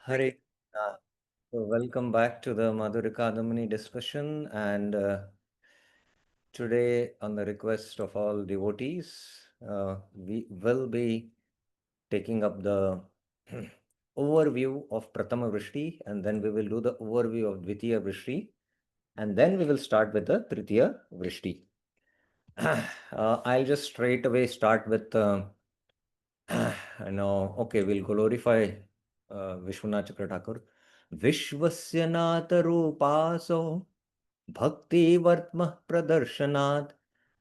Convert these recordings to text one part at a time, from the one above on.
Hare Krishna. So welcome back to the Madhurya Kadambini discussion. And today, on the request of all devotees, we will be taking up the overview of Prathama Vrishti, and then we will do the overview of Dvitiya Vrishti, and then we will start with the Tritiya Vrishti. I'll just straight away start with okay, we'll glorify Vishwanath Chakra Thakur. Vishwasya Nata Rupaso Bhakti Vartma Pradarshanath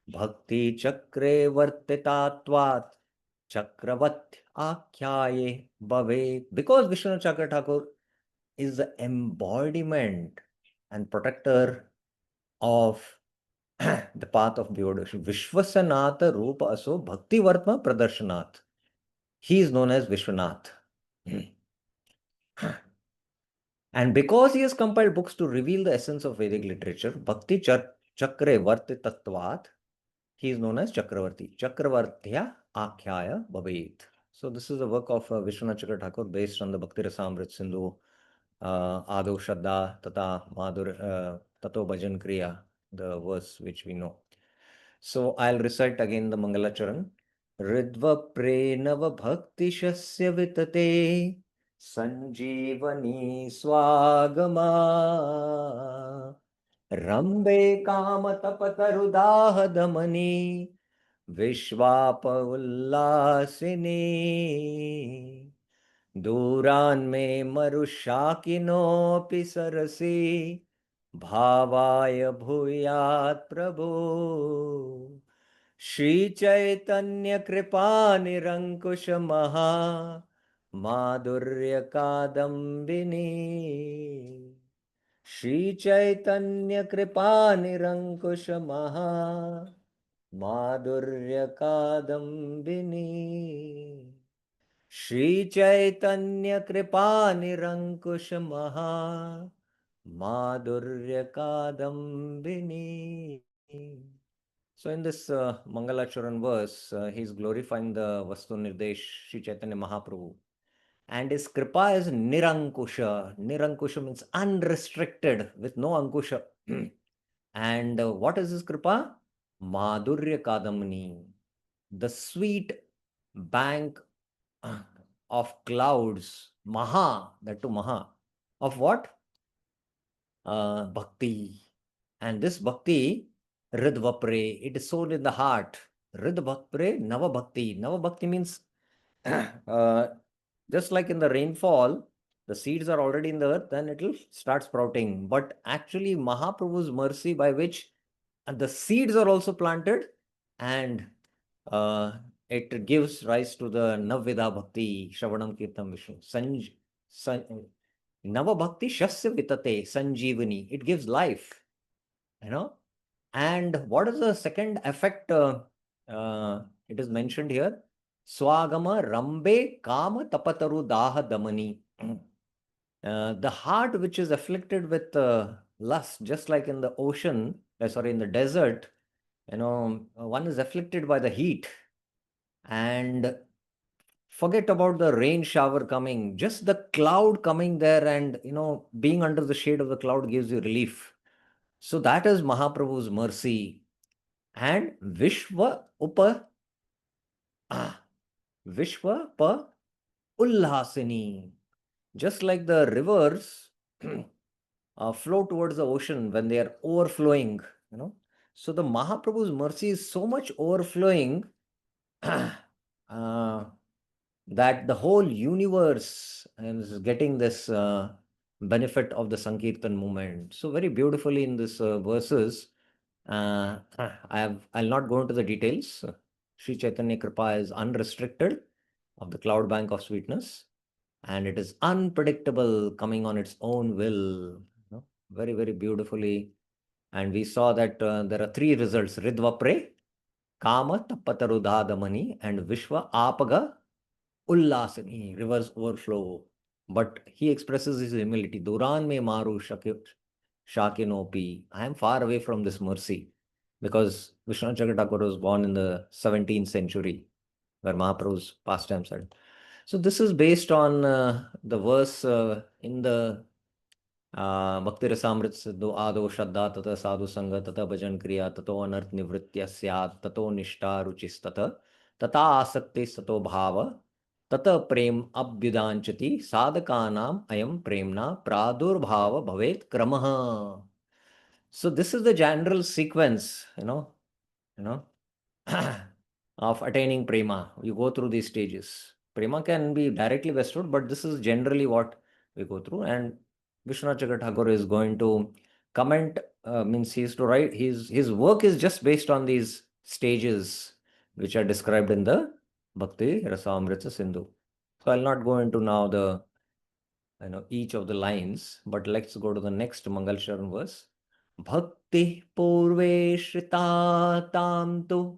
Bhakti Chakre Vartitatvat Chakravat Akyaye Bhave. Because Vishwanath Chakra Thakur is the embodiment and protector of the path of devotion. Vishwasanatha Rupa Aso Bhakti Vartma Pradarshanath. He is known as Vishwanath. And because he has compiled books to reveal the essence of Vedic literature, Bhakti Chakre Varti Tattvat, he is known as Chakravarti. Chakravartya Akhyaya Bhavet. So this is the work of Vishwanath Chakra Thakur based on the Bhakti Rasamrit Sindhu, Ado Shraddha, Tata Madhur, Tato Bhajan Kriya, the verse which we know. So I'll recite again the Mangalacharan. Ridva Prenava Bhakti Shasya Vitate Sanjeevani Swagama Rambe Kamatapatarudaha Damani Vishwapa Ullasini Duran me Marushakino Pisarasi Bhavaya Bhuyat Prabhu Shri Chaitanya Kripa Nirankush Maha Madhurya Kadambini Shri Chaitanya Kripa Nirankush Maha Madhurya Kadambini Shri Chaitanya Kripa Nirankush Maha Madhurya Kadambini. So in this Mangalacharan verse, he's glorifying the Vastu Nirdesh Shri Chaitanya Mahaprabhu. And his kripa is Nirankusha. Nirankusha means unrestricted, with no ankusha. And what is his kripa? Madhurya Kadamini. The sweet bank of clouds. Maha, that to Maha. Of what? Bhakti. And this bhakti, Ridvapre, it is sown in the heart. Ridvapre, Nava Bhakti. Nava Bhakti means just like in the rainfall, the seeds are already in the earth, then it will start sprouting. But actually, Mahaprabhu's mercy by which the seeds are also planted and it gives rise to the Navvidha Bhakti, Shravanam Kirtam Vishnu. Nava Bhakti Shasya Vitate, Sanjeevani. It gives life, you know. And what is the second effect? It is mentioned here. Swagama Rambe Kama Tapataru Daha Damani. The heart which is afflicted with lust, just like in the ocean, in the desert, one is afflicted by the heat and forget about the rain shower coming, just the cloud coming there and, being under the shade of the cloud gives you relief. So that is Mahaprabhu's mercy. And Vishwa Upa Vishwa Pa Ulhasini. Just like the rivers flow towards the ocean when they are overflowing, So the Mahaprabhu's mercy is so much overflowing that the whole universe is getting this benefit of the Sankirtan movement. So very beautifully in this verses, I'll not go into the details. Sri Chaitanya Kripa is unrestricted of the cloud bank of sweetness, and it is unpredictable, coming on its own will. Very, very beautifully. And we saw that there are three results: Ridvapre, Kama Tapatarudhadamani, and Vishwa Apaga Ullasini, rivers overflow. But he expresses his humility. Duran me maru shakinopi. I am far away from this mercy. Because Vishwanath Chakravarti was born in the 17th century, where Mahaprabhu's pastimes are. So this is based on the verse in the Bhakti Rasamrit Siddhu Ado Shraddha Tata Sadhu Sangha Tata Bhajan Kriya Tato Anarth Nivritya Syat Tato Nishta Ruchis Tata Tata Asakti Sato Bhava Tata Prem Abhyudanchati Sadhakanam Ayam Premna Pradurbhava Bhavet Kramaha. So this is the general sequence, you know, of attaining prema. You go through these stages. Prema can be directly bestowed, but this is generally what we go through. And Vishwanath Chakravarti Thakur is going to comment, means he is to write, his work is just based on these stages which are described in the Bhakti Rasamrita Sindhu. So I'll not go into now the each of the lines, but let's go to the next Mangal Sharan verse. Bhakti purve shrita tam tu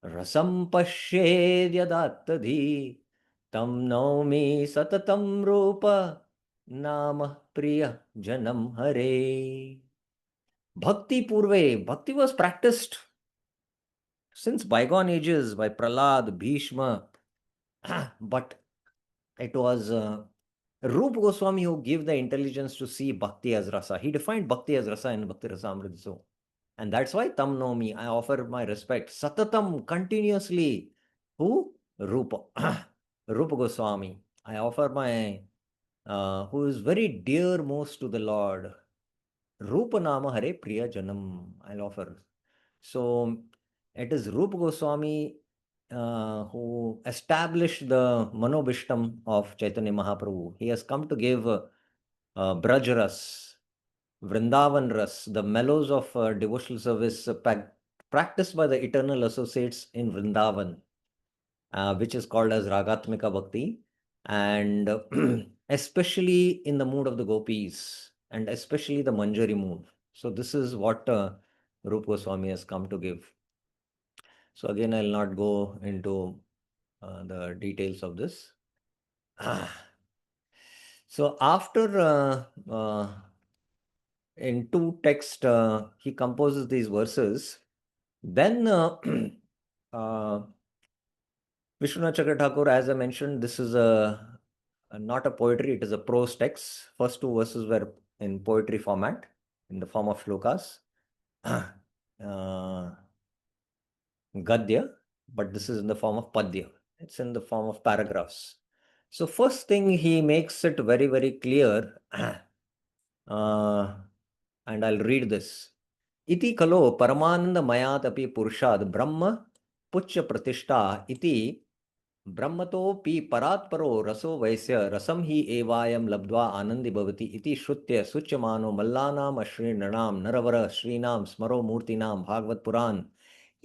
rasam pashyedyadatadhi tam naumi satatam rupa nama priya janam hare. Bhakti purve, bhakti was practiced since bygone ages by Prahlad, Bhishma, but it was Rupa Goswami who gave the intelligence to see bhakti as rasa. He defined bhakti as rasa in Bhakti Rasamrita. And that's why tam nomi, I offer my respect. Satatam, continuously. Who? Rupa. Rupa Goswami. I offer my, who is very dear most to the Lord. Rupa Nama Hare Priya Janam. I'll offer. So it is Rupa Goswami who established the Manobishtam of Chaitanya Mahaprabhu. He has come to give Braj Ras, Vrindavan Ras, the mellows of devotional service practiced by the eternal associates in Vrindavan, which is called as Ragatmika Bhakti, and especially in the mood of the gopis, and especially the Manjari mood. So this is what Rupa Goswami has come to give. So again, I'll not go into the details of this. So after in two texts, he composes these verses. Then Vishwanath Chakravarti Thakur, as I mentioned, this is not a poetry, it is a prose text. First two verses were in poetry format, in the form of shlokas. Gadya, but this is in the form of Padya. It's in the form of paragraphs. So first thing, he makes it very, very clear, and I'll read this. Iti kalo paramananda mayat api purushad brahma puchya pratishta iti brahmatopi paratparo raso vaisya rasam hi evayam labdva anandi bhavati iti shrutya suchyamano mallanam ashrinanam naravara shrinam smaro murtinam bhagavad puran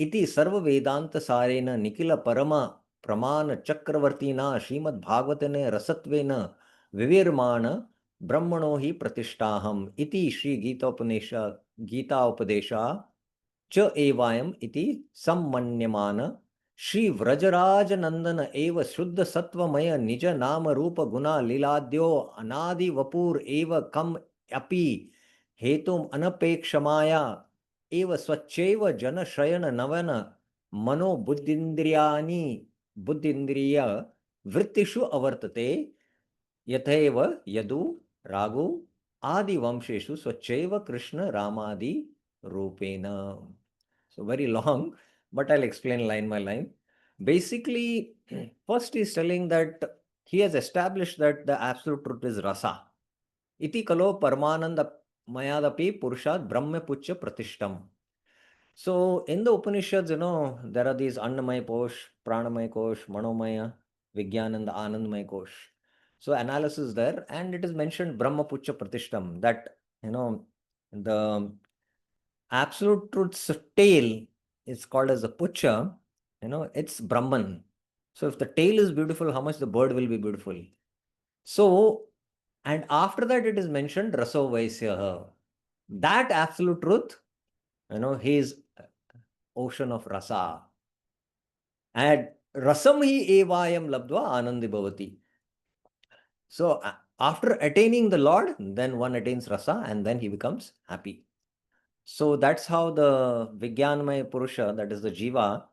इति सर्व वेदांत सारेन निखिल परम प्रमाण चक्रवर्तीना श्रीमद् भागवतेन रसत्वेन विविर्माण ब्रह्मणो हि प्रतिष्ठाहम इति श्री गीता उपदेशा च एवायम इति सम्मन्यमान श्री व्रजराज नंदन एव शुद्ध सत्वमय निज नाम रूप गुना लीलाद्यो अनादि वपुर एव कम अपि हेतुम अनपेक्षमाया एव स्वच्छैव जन शयन नवन मनो बुद्धिन्द्रियाणि बुद्धिन्द्रिय वृत्तिषु अवर्तते यथैव यदु रागु आदि वंशेषु स्वच्छैव कृष्ण रामादि रूपेण. So very long, but I'll explain line by line. Basically, first he's telling that he has established that the absolute truth is rasa. Iti kalo paramananda mayadapi purushat brahma puchya pratishtam. So in the Upanishads, there are these Annamaya Kosh, Pranamaya Kosh, Manomaya, Vijnananda, Anandamaya Kosh. So analysis there, and it is mentioned Brahma Pucha Pratishtam, that, the absolute truth's tail is called as a Pucha, it's Brahman. So if the tail is beautiful, how much the bird will be beautiful. So, and after that it is mentioned Raso Vaisyaha. That absolute truth, he is ocean of rasa. And rasam hi evayam labdva anandi bhavati. So after attaining the Lord, then one attains rasa and then he becomes happy. So that's how the Vijnanamaya Purusha, that is the Jiva,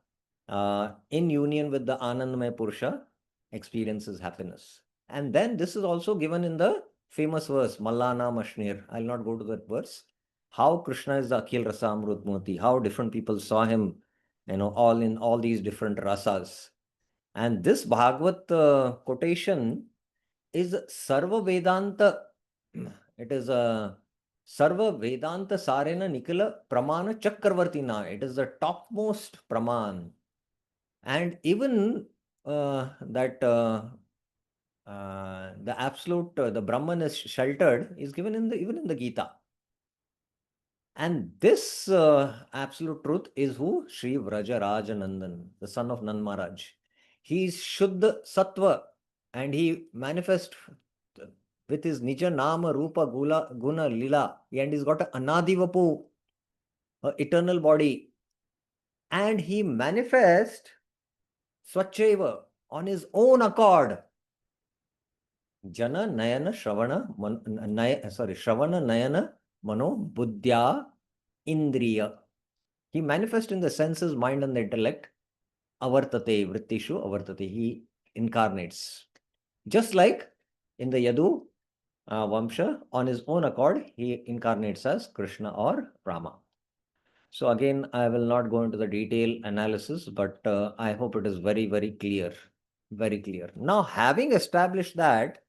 in union with the Anandamaya Purusha, experiences happiness. And then this is also given in the famous verse, Mallana Mashnir. I'll not go to that verse. How Krishna is the Akhil Rasa Amrut Murti, how different people saw him, all in all these different rasas. And this Bhagavad quotation is Sarva Vedanta. It is a Sarva Vedanta Sarena Nikila Pramana Chakravartina. It is the topmost Praman. And even that the absolute, the Brahman is sheltered, is given in the even in the Gita. And this absolute truth is who? Sri Vrajarajanandan, the son of Nand Maharaj. He is Shuddha Sattva, and he manifests with his Nija Nama Rupa Guna Lila, and he's got an Anadivapu, eternal body, and he manifests Swacheva on his own accord. Jana Nayana Shravana Shravana Nayana Mano Buddhya Indriya. He manifests in the senses, mind, and the intellect. Avartate, Vrittishu Avartate. He incarnates. Just like in the Yadu Vamsha, on his own accord, he incarnates as Krishna or Rama. So again, I will not go into the detailed analysis, but I hope it is very, very clear. Very clear. Now, having established that,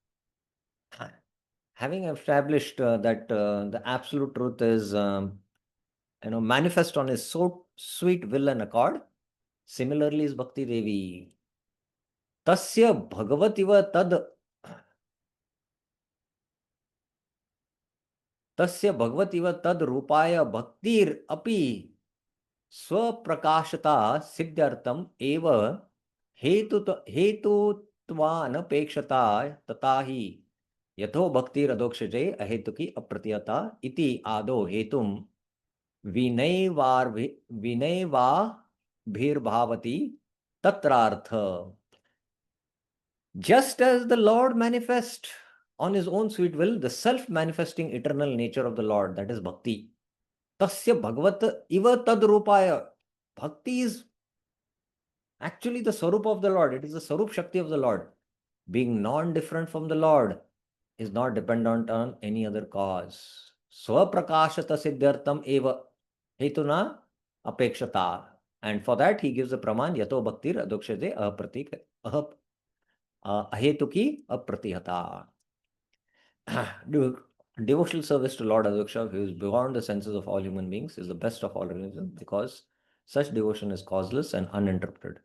the absolute truth is manifest on his so sweet will and accord, similarly is Bhakti Devi. Tasya Bhagavativa tad Rupaya Bhaktir api Swaprakashata Siddhartam eva Hetutvanapekshata tatahi Yatho Bhaktir Adokshajay Ahetuki Apratiyata iti ado hetum Vinayva Bhirbhavati Tatrartha. Just as the Lord manifests on his own sweet will, the self-manifesting eternal nature of the Lord, that is Bhakti. Tasya Bhagavata Iva Tadrupaya. Bhakti is actually the Sarup of the Lord. It is the Sarup Shakti of the Lord. Being non-different from the Lord is not dependent on any other cause. Swaprakashata Siddhartam Eva Hetuna Apekshata. And for that, he gives a praman, Yato Bhaktir Adokshade Ahetuki Apratihata. Devotional service to Lord Adoksha, who is beyond the senses of all human beings, is the best of all religions because such devotion is causeless and uninterrupted.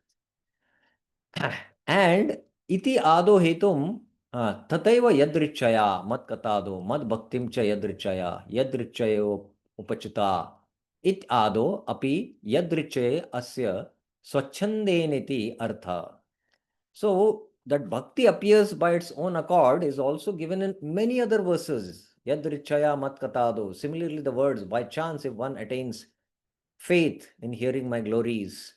And iti ado hetum tataiva yadrichaya mat katado mad bhaktim cha yadrichayo upachita it ado api yadrichaye asya swachandeniti artha. So that bhakti appears by its own accord is also given in many other verses. Yadrichaya mat katado. Similarly, the words, by chance if one attains faith in hearing my glories,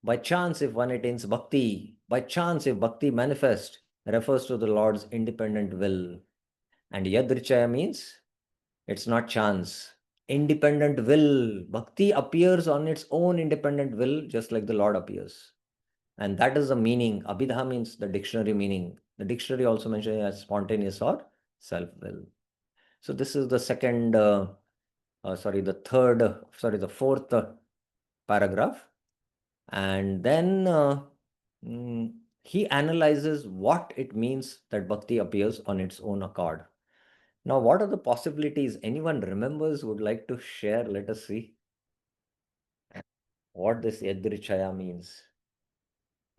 by chance if one attains bhakti, by chance if bhakti manifest, refers to the Lord's independent will. And yadrichaya means it's not chance. Independent will. Bhakti appears on its own independent will, just like the Lord appears. And that is the meaning. Abhidha means the dictionary meaning. The dictionary also mentions it as spontaneous or self-will. So this is the the fourth paragraph. And then he analyzes what it means that bhakti appears on its own accord. Now, what are the possibilities? Anyone remembers, would like to share? Let us see what this yadrichaya means.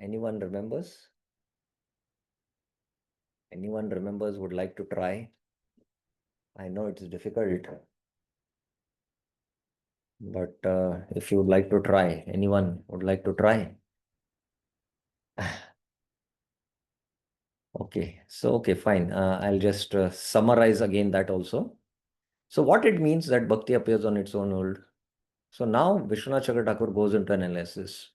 Anyone remembers? Anyone remembers, would like to try? I know it's difficult, but if you would like to try, anyone would like to try? Okay, so okay, fine. I'll just summarize again that also. So what it means that bhakti appears on its own hold. So now Vishwanath Chakra Thakur goes into analysis.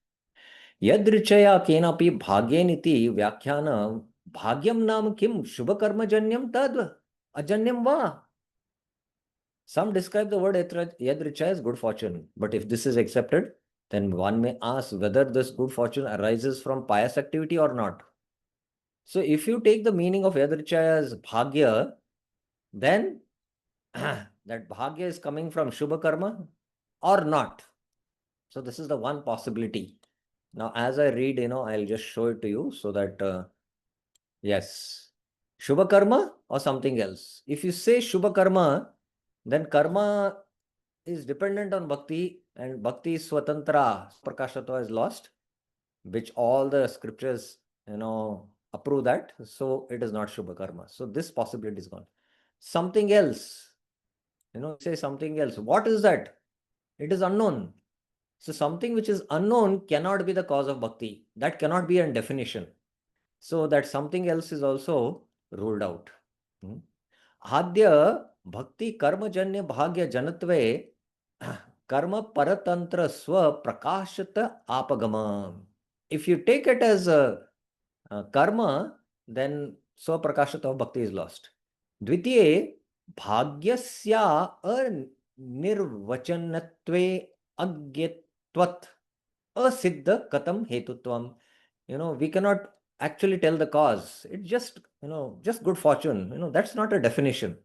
Yadrichaya kenapi bhagyeniti vyakhyana bhagyam nam kim shubha karma janyam tad ajanyam va. Some describe the word yadrichaya as good fortune, but if this is accepted, then one may ask whether this good fortune arises from pious activity or not. So if you take the meaning of Yadrichaya as Bhagya, then that Bhagya is coming from Shubha Karma or not. So this is the one possibility. Now, as I read, I'll just show it to you so that, yes, Shubha Karma or something else. If you say Shubha Karma, then karma is dependent on bhakti, and bhakti is swatantra. Prakashatva is lost, which all the scriptures, approve that. So it is not Shubha Karma. So this possibility is gone. Something else, say something else. What is that? It is unknown. So something which is unknown cannot be the cause of bhakti. That cannot be a definition. So that something else is also ruled out. Adya bhakti karma janya bhagya janatve karma paratantra swa prakashata apagama. If you take it as a karma, then swa prakashata bhakti is lost. Dvitiye bhagyasya anirvachanatve agyatvat asiddha katam hetutvam. We cannot actually tell the cause. It's just, just good fortune. That's not a definition.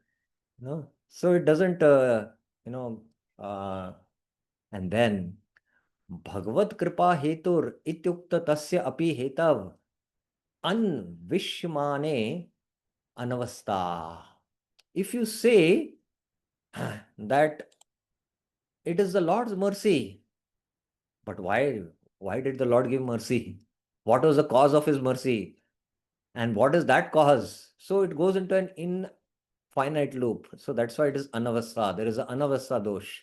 So it doesn't, you know, uh, and then Bhagavad Kripa Hetur Ityukta Tasya Api Hetav Anvishmane Anavasta. If you say that it is the Lord's mercy, but why did the Lord give mercy? What was the cause of his mercy? And what is that cause? So it goes into an infinite loop. So that's why it is anavasta. There is an anavasta dosh.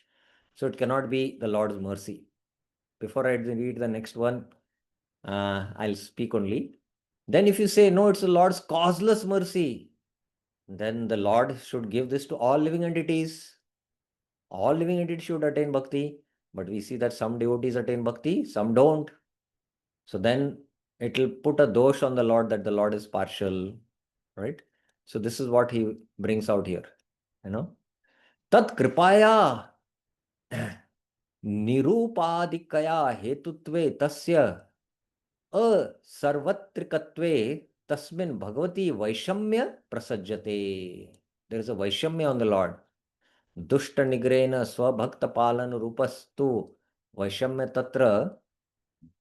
So it cannot be the Lord's mercy. Before I read the next one, I'll speak only. Then if you say, no, it's the Lord's causeless mercy, then the Lord should give this to all living entities. All living entities should attain bhakti. But we see that some devotees attain bhakti, some don't. So then it will put a dosh on the Lord that the Lord is partial, right? So this is what he brings out here, Tat kripaya nirupadikaya hetutve tasya asarvatrikatve tasmin bhagavati vaishamya prasajjate. There is a vaishamya on the Lord. Dushta nigrena swabhakta palan rupastu vaishamya tatra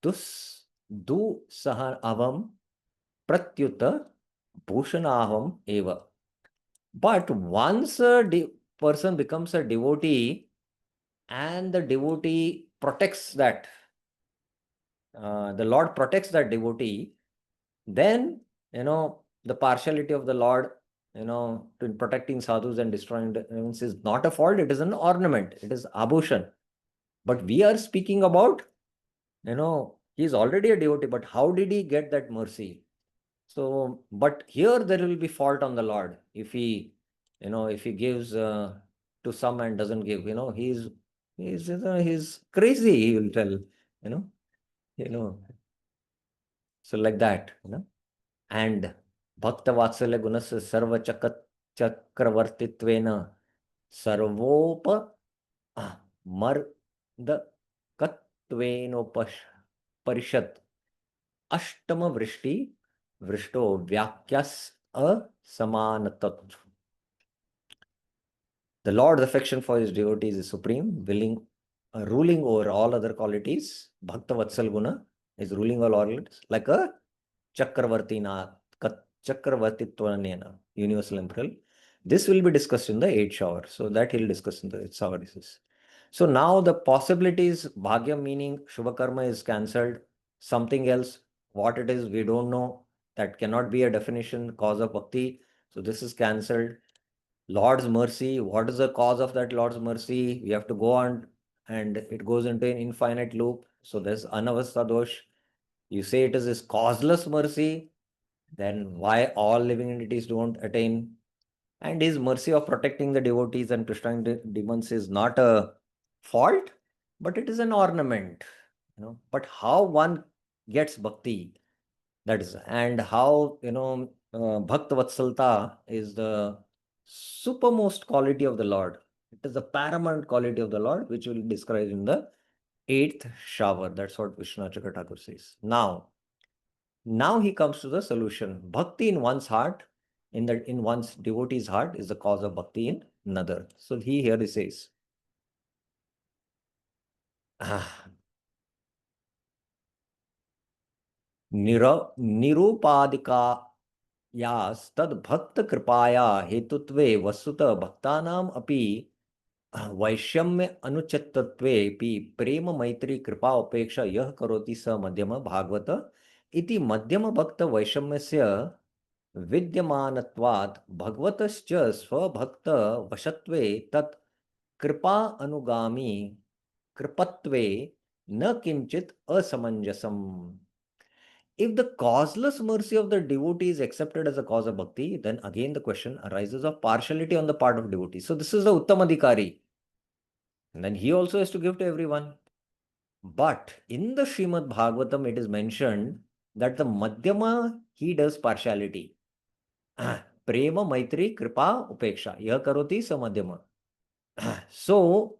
dus du saha avam pratyuta bhushanaham eva. But once a person becomes a devotee and the devotee protects that, the Lord protects that devotee, then, the partiality of the Lord, in protecting sadhus and destroying demons is not a fault, it is an ornament, it is abhushan. But we are speaking about, he is already a devotee, but how did he get that mercy? So, but here there will be fault on the Lord if he, if he gives to some and doesn't give. He's crazy. He will tell. You know, you know. So like that. And Bhakta Vatsalya Gunasya Sarva Chakravartitvena Sarvopa Marda Katvenopash Parishat Ashtama Vrishti Vrishto Vyakyas Asamanatat. The Lord's affection for his devotees is supreme, ruling over all other qualities. Bhakta Vatsal Guna is ruling all qualities like a Chakravartitvanena, universal emperor. This will be discussed in the 8th shower. So that he'll discuss in the 8th shower. So now the possibilities, Bhagya meaning Shubha Karma is cancelled. Something else, what it is, we don't know. That cannot be a definition, cause of bhakti. So this is cancelled. Lord's mercy, what is the cause of that Lord's mercy? We have to go on and it goes into an infinite loop. So there's anavastha dosh. You say it is his causeless mercy, then why all living entities don't attain? And his mercy of protecting the devotees and destroying the demons is not a fault, but it is an ornament. But how one gets bhakti, that is, and how, Bhakta Vatsalta is the supermost quality of the Lord. It is the paramount quality of the Lord, which will describe in the 8th shower. That's what Vishnu Thakur says. Now, Now he comes to the solution. Bhakti in one's heart, in one's devotee's heart, is the cause of bhakti in another. So he says, निरूपादिका यास्तद्भक्त कृपाया हेतुत्वे वस्तुत भक्तानाम अपि वैषम्य अनुचितत्वेपि प्रेम मैत्री कृपा उपेक्षा यह करोति स मध्यम भागवत इति मध्यम भक्त वैषम्यस्य विद्यमानत्वात् भगवतश्च स्वभक्त वशत्वे तत् कृपा अनुगामी कृपत्वे न किंचित असमंजसम. If the causeless mercy of the devotee is accepted as a cause of bhakti, then again the question arises of partiality on the part of devotee. So this is the Uttamadhikari. And then he also has to give to everyone. But in the Srimad Bhagavatam, it is mentioned that the Madhyama, he does partiality. Prema, Maitri, Kripa, Upeksha. Yah karoti sa Madhyama. So,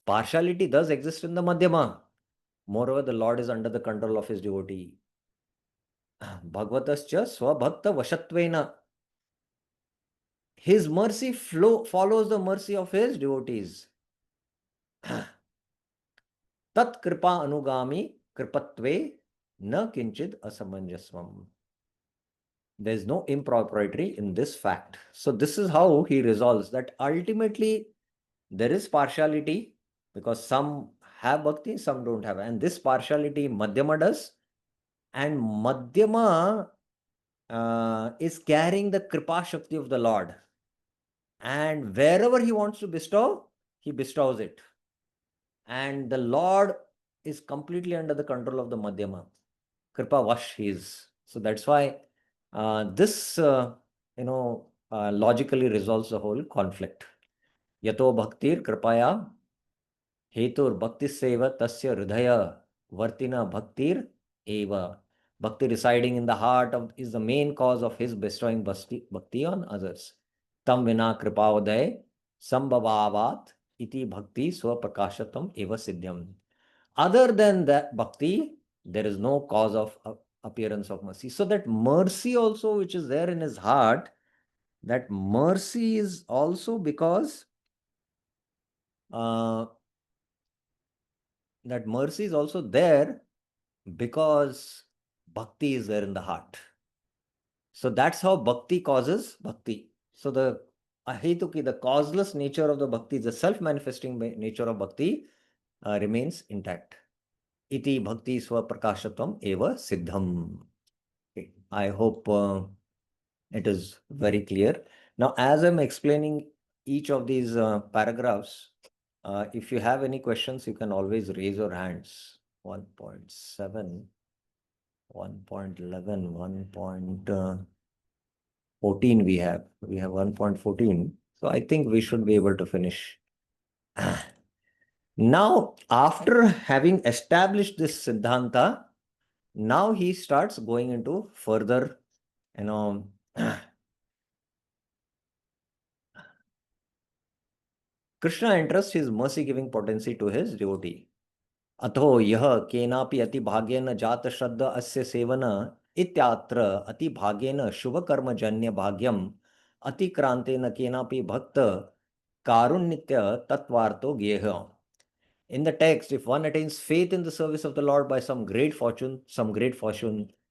partiality does exist in the Madhyama. Moreover, the Lord is under the control of his devotee. Bhagavatascha swabhakta vashatvena. His mercy follows the mercy of his devotees. Tat kripa anugami kripatve na kinchid asamanjasvam. There is no impropriety in this fact. So this is how he resolves that ultimately there is partiality because some have bhakti, some don't have. And this partiality Madhyama does. And Madhyama is carrying the Kripa Shakti of the Lord. And wherever he wants to bestow, he bestows it. And the Lord is completely under the control of the Madhyama. Kripa Vash he is. So that's why this, logically resolves the whole conflict. Yato bhaktir kripaya hetur bhakti seva tasya hridaya vartina bhaktir eva. Bhakti residing in the heart is the main cause of his bestowing bhakti on others. Tam vina kripavodaya sambhavavat iti bhakti swaprakashatam eva siddhyam. Other than that bhakti, there is no cause of appearance of mercy. So that mercy also which is there in his heart, that mercy is also because that mercy is also there because bhakti is there in the heart. So that's how bhakti causes bhakti. So the ahetuki, the causeless nature of the bhakti, the self-manifesting nature of bhakti remains intact. Iti bhakti swaprakashatvam eva siddham. Okay. I hope it is very clear. Now, as I'm explaining each of these paragraphs, if you have any questions, you can always raise your hands. 1.7, 1.11, 1.14 we have. We have 1.14. So I think we should be able to finish. Now, after having established this Siddhanta, now he starts going into further, Krishna entrusts his mercy-giving potency to his devotee. अथो यह केनापि अति भाग्येन जात श्रद्धा अस्य seven इत्यात्र अति भाग्येन शुभ कर्म जन्य भाग्यम अतिक्रांतेन केनापि भक्त कारुण्यत्य तत्वार्थो गेह. In the text, if one attains faith in the service of the Lord by some great fortune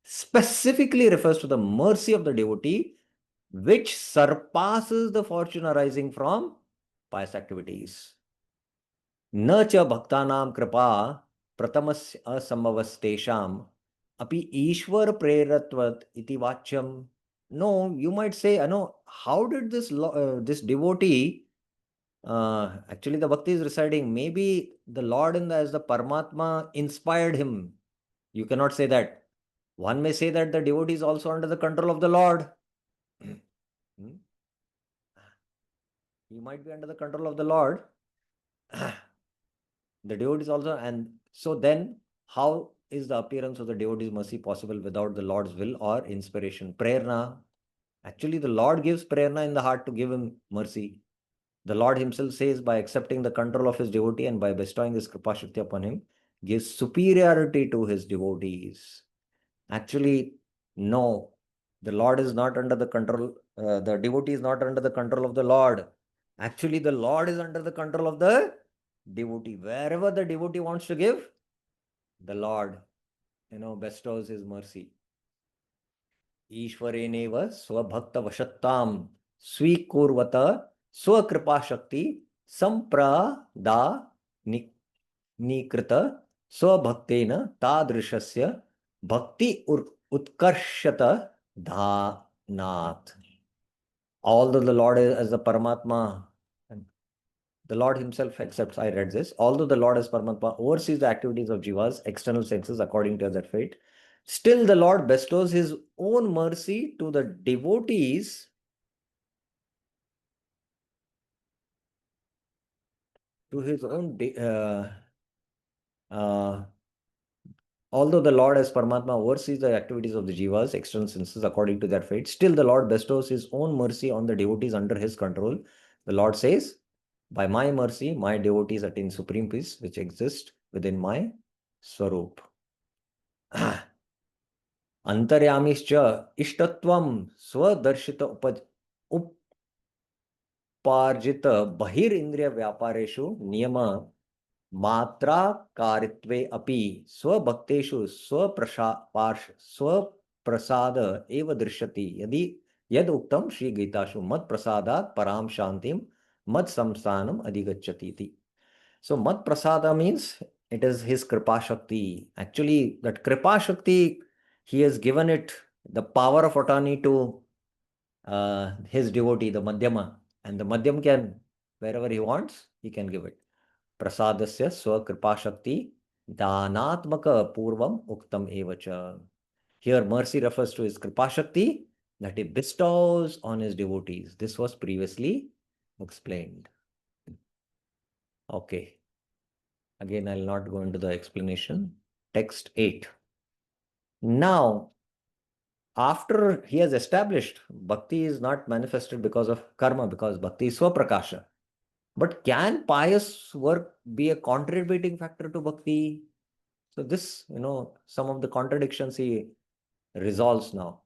specifically refers to the mercy of the devotee, which surpasses the fortune arising from pious activities. न च भक्तानां कृपा प्रथमस्य असंभवस्तेषाम् अपि ईश्वर प्रेरत्वत् इति वाच्यम. No, you might say, how did this devotee actually the bhakti is residing? Maybe the Lord as the Paramatma inspired him. You cannot say that. One may say that the devotee is also under the control of the Lord. He might be under the control of the Lord. The devotees also, and so then how is the appearance of the devotee's mercy possible without the Lord's will or inspiration? Prerna. Actually, the Lord gives prerna in the heart to give him mercy. The Lord himself says by accepting the control of his devotee and by bestowing his kripa shakti upon him, gives superiority to his devotees. Actually, no. The Lord is not under the control, the devotee is not under the control of the Lord. Actually, the Lord is under the control of the devotee. Wherever the devotee wants to give, the Lord, bestows his mercy. ईश्वरेणेव स्वभक्तवशत्तां स्वीकुर्वत स्वकृपाशक्ति संप्रदानिकृत स्वभक्तेन तादृशस्य भक्ति उत्कर्षत धानात्. Although the Lord is as the Paramatma, the Lord himself accepts, I read this, although the Lord as Paramatma oversees the activities of jivas, external senses according to that fate, still the Lord bestows his own mercy to the devotees to his own although the Lord as Paramatma oversees the activities of the jivas, external senses according to their fate, still the Lord bestows his own mercy on the devotees under his control. The Lord says, by my mercy, my devotees attain supreme peace, which exists within my Swarup. Antaryamischa ishtatvam swadarshita उपार्जित बहिरिंद्रिय व्यापारेषु नियम मात्रा कारित्वे अपि स्वभक्तेषु स्वप्रसाद एव दृश्यति यदि यद उक्तम श्री गीतासु मत प्रसादात् पराम शांतिम मत संस्थानम अधिगच्छति इति. So mat prasada means it is his kripa shakti. Actually, that kripa shakti, he has given it the power of attorney to his devotee, the madhyama, and the madhyam can, wherever he wants, he can give it. Prasadasya swakripa shakti danatmaka purvam uktam evacha. Here mercy refers to his kripa shakti that he bestows on his devotees. This was previously explained. Okay. Again, I'll not go into the explanation. Text 8. Now, after he has established bhakti is not manifested because of karma, because bhakti is swaprakasha. But can pious work be a contributing factor to bhakti? So this, some of the contradictions he resolves now.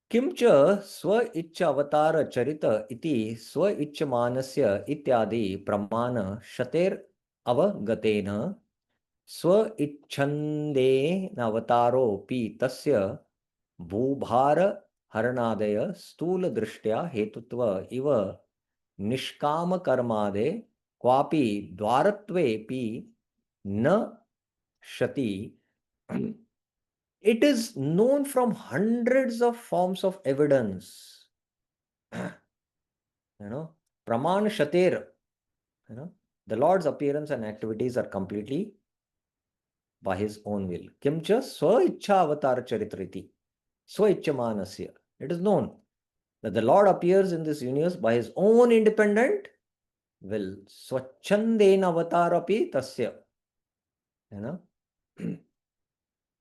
Kimcha swa ichcha avatara charita iti swa ichcha manasya ityadi pramana shater avagatena swa ichchande navataropi tasya भूभार हरणादय स्थूल दृष्टया हेतुत्व इव निष्काम कर्मादे क्वापि द्वारत्वेपि न shati. It is known from hundreds of forms of evidence. Praman shatir. The Lord's appearance and activities are completely by his own will. Kimcha swa ichcha avatar charitriti. Swaichamanasya. It is known that the Lord appears in this universe by his own independent will. Swachandena avatarapi tasya.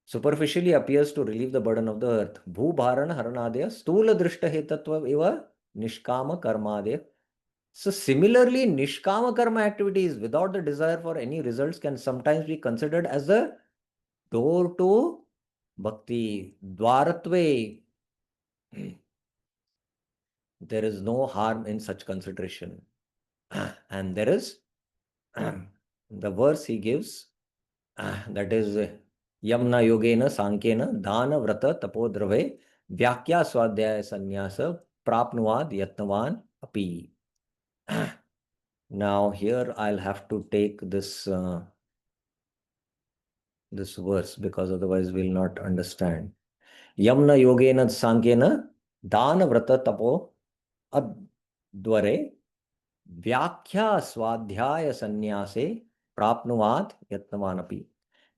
Superficially appears to relieve the burden of the earth. Bhubharana haranadya stula drishta hetatva eva nishkama karmadya. So similarly, nishkama karma activities without the desire for any results can sometimes be considered as the door to bhakti. Dwaratve. There is no harm in such consideration. And there is the verse he gives, that is Yamna Yogena Sankena Dana Vrata Tapodrave Vyakya Swadhyaya Sannyasa Prapnuvad Yatnavan Api. Now here I'll have to take this this verse because otherwise we'll not understand. Yamna Yogena Sankena Dana Vrata Tapo Advare Vyakya Swadhyaya Sannyase Prapnuvat Yatnavanapi.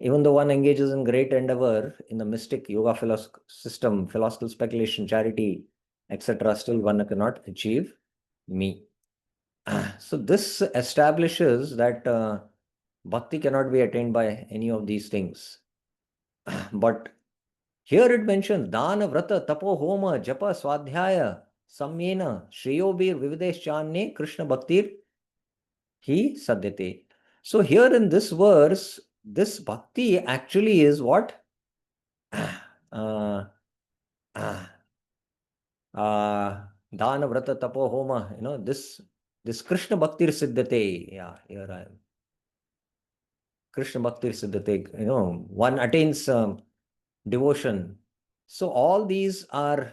Even though one engages in great endeavor in the mystic yoga system, philosophical speculation, charity, etc., still one cannot achieve me. So this establishes that bhakti cannot be attained by any of these things. But here it mentions dana, vrata, tapo, homa, japa, swadhyaya, samyena, shreyobir, vividesh Krishna bhaktir, he sadyate. So here in this verse, this bhakti actually is what? uh, Dana Vrata Tapo Homa, this Krishna Bhaktir Siddhate. Yeah, here I am. Krishna Bhaktir Siddhate, one attains devotion. So all these are,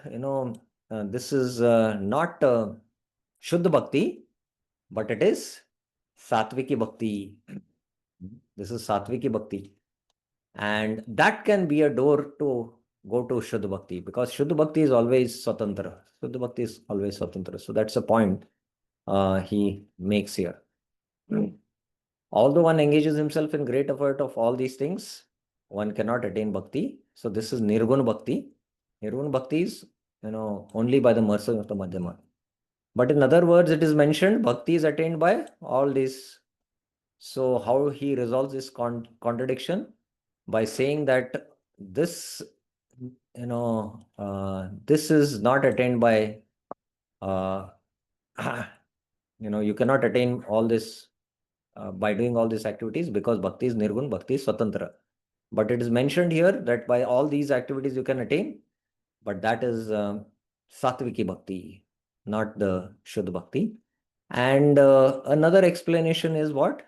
this is not Shuddha Bhakti, but it is Satviki Bhakti. This is Satviki Bhakti. And that can be a door to go to Shuddha Bhakti, because Shuddha Bhakti is always Swatantra. Shuddha Bhakti is always Swatantra. So that's a point he makes here. Although one engages himself in great effort of all these things, one cannot attain Bhakti. So this is Nirguna Bhakti. Nirguna Bhakti is, only by the mercy of the Madhyama. But in other words, it is mentioned Bhakti is attained by all these. So how he resolves this contradiction? By saying that this, this is not attained by, you cannot attain all this by doing all these activities, because Bhakti is Nirgun, Bhakti is Swatantra. But it is mentioned here that by all these activities you can attain, but that is Satviki Bhakti, not the Shuddha Bhakti. And another explanation is what?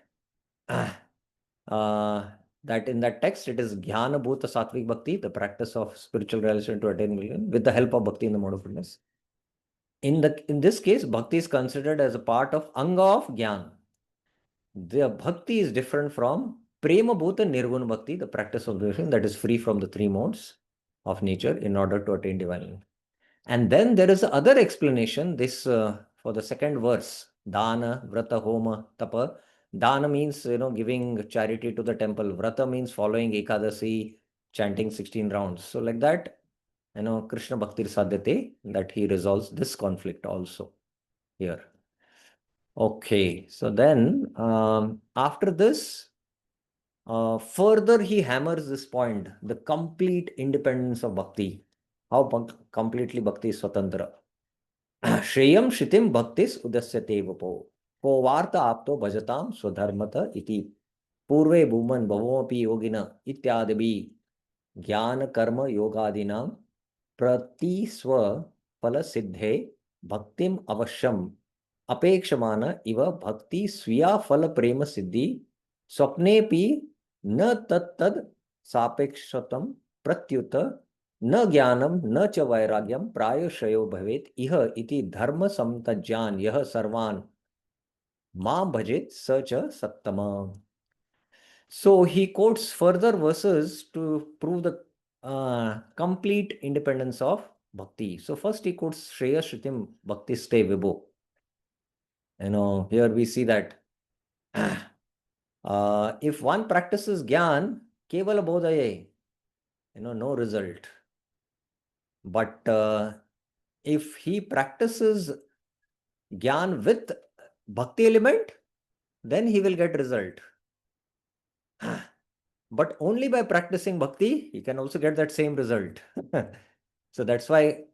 That in that text it is Jnana Bhuta Satvik Bhakti, the practice of spiritual realization to attain million with the help of Bhakti in the mode of goodness. In this case, Bhakti is considered as a part of Anga of Jnana. The Bhakti is different from Prema Bhuta Nirguna Bhakti, the practice of devotion that is free from the three modes of nature in order to attain divine. And then there is other explanation, this for the second verse, Dana, Vrata, Homa, Tapa. Dana means, giving charity to the temple. Vrata means following Ekadasi, chanting 16 rounds. So like that, Krishna Bhakti Sadhyate, that he resolves this conflict also here. Okay, so then after this, further he hammers this point, the complete independence of Bhakti. How completely Bhakti is Swatantra. Shreyam Shitim Bhaktis Udasyate Vapo. Ko Varta Apto Bhajatam Swadharmata Iti. Purve Bhuman Bhavopi Yogina Ityadibi Jnana Karma Yogadinam Prati Swa Phala Siddhe Bhaktim Avashyam Apekshmana Iva Bhakti Sviya Phala Prema Siddhi Swapnepi न तत्तद सापेक्षतम प्रत्युत न ज्ञानम न च वैराग्यम प्रायशयो भवेत इह इति धर्म समतज्ञान यह सर्वान मां भजेत स च सत्तम. So he quotes further verses to prove the complete independence of bhakti. So first he quotes Shreya Shrutim Bhakti Ste Vibho. Here we see that if one practices Gyan, Kevala Bodhaye, no result. But if he practices Gyan with Bhakti element, then he will get result. But only by practicing Bhakti, he can also get that same result. So that's why,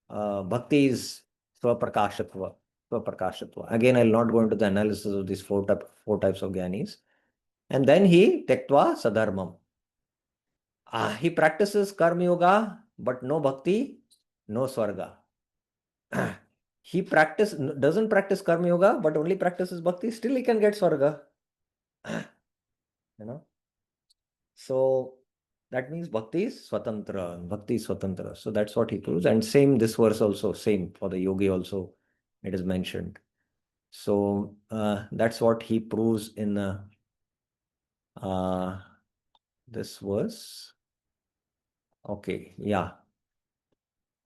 Bhakti is Swaprakashatva. Again, I'll not go into the analysis of these four types of Gyanis. And then he Tektva Sadharmam. He practices Karma Yoga, but no Bhakti, no Swarga. He doesn't practice Karma Yoga, but only practices Bhakti, still he can get Swarga. So that means Bhakti is Swatantra. So that's what he proves. And same this verse also, same for the yogi also, it is mentioned. So that's what he proves in this verse. Okay, yeah.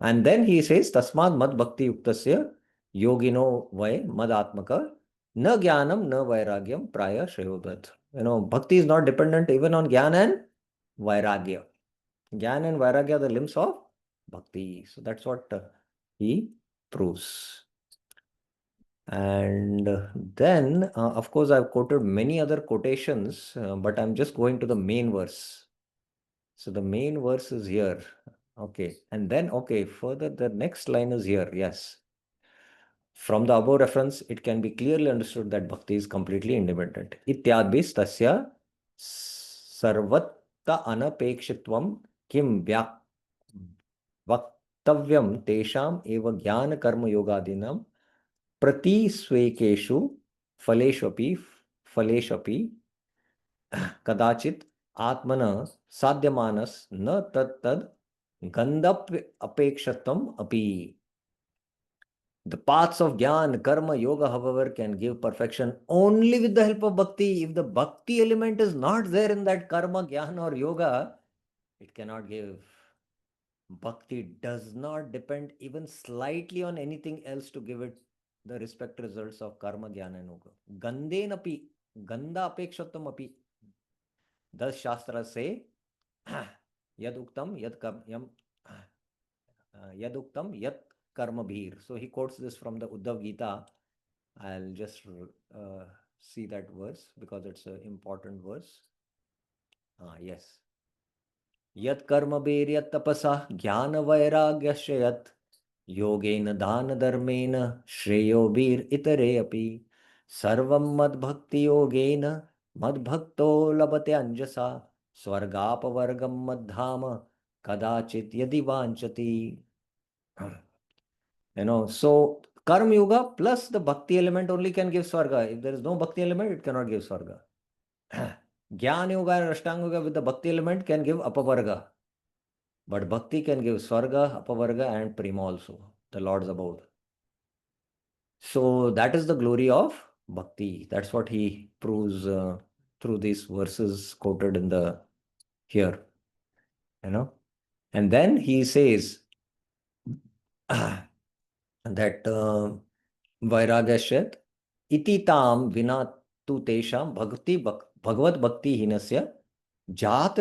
And then he says, Tasmad Mad Bhakti Yuktasya Yogino Vai Mad Atmaka Na Jnanam Na Vairagyam Praya Shreyodat. Bhakti is not dependent even on Jnana and Vairagya. Jnana and Vairagya are the limbs of Bhakti. So that's what he proves. And then, of course, I've quoted many other quotations, but I'm just going to the main verse. So the main verse is here. Okay. And then, okay, further, the next line is here. Yes. From the above reference, it can be clearly understood that Bhakti is completely independent. Ityadbis tasya sarvatta anapekshitvam किम वक्तव्यम तेषाम एव ज्ञान कर्म योगादीनां प्रतिस्वेकेषु फलेष्वपि फलेष्वपि कदाचित आत्मन साध्यमानस न तत्तद गंधप्य अपेक्षतम अपि. The paths of Gyan, Karma, Yoga, however, can give perfection only with the help of Bhakti. If the Bhakti element is not there in that Karma, Gyan, or Yoga, it cannot give. Bhakti does not depend even slightly on anything else to give it the respect results of Karma, Jnana, and Yoga. Gandhen api, Ganda apekshatam api. Thus Shastras say, Yad uktam, Yad uktam, Yad karma bhir. So he quotes this from the Uddhav Gita. I'll just see that verse because it's an important verse. Yes. Yat karma beryat tapasa jnana vairagyasya yat yogena dana dharmena shreyo bir itare api sarvam mad bhakti yogena mad bhakto labate anjasa swargapavargam mad dhama kadachit yadi vanchati. So karma yoga plus the bhakti element only can give swarga. If there is no bhakti element, it cannot give swarga. Jnana yoga and ashtanga yoga with the bhakti element can give apavarga. But bhakti can give swarga, apavarga, and prima also, the Lord's abode. So that is the glory of bhakti. That's what he proves through these verses quoted in the here. And then he says that vairagashyat iti tam vina tu tesham bhagavad bhakti hinasya jat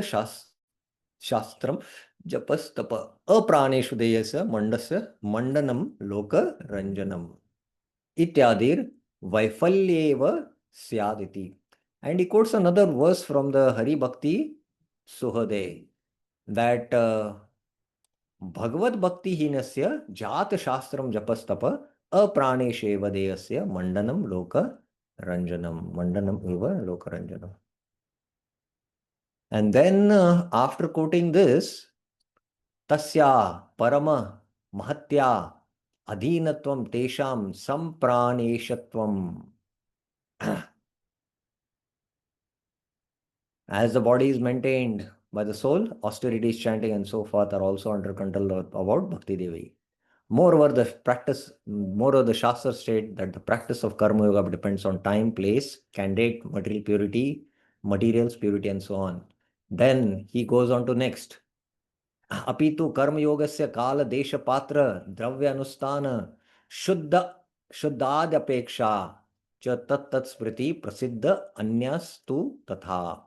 shastram japastapa apraneshu deyasya mandasya mandanam loka ranjanam ityadir vaifalyev syaditi. And he quotes another verse from the Hari Bhakti Suhade that Bhagavad Bhakti hinasya jat shastram japastapa apranesheva deyasya mandanam loka ranjanam. Mandanam eva loka ranjanam. And then after quoting this, tasya parama mahatya adhinatvam tesham sampraneshatvam. As the body is maintained by the soul, austerities, chanting, and so forth are also under control about Bhakti Devi. Moreover, the Shastras state that the practice of Karma Yoga depends on time, place, candidate, materials, purity, and so on. Then he goes on to next. Apitu Karma Yogasya Kala Desha Patra Dravya Anustana Shuddhadyapeksha Cha Tat Tat Smriti Prasiddha Anyastu Tatha.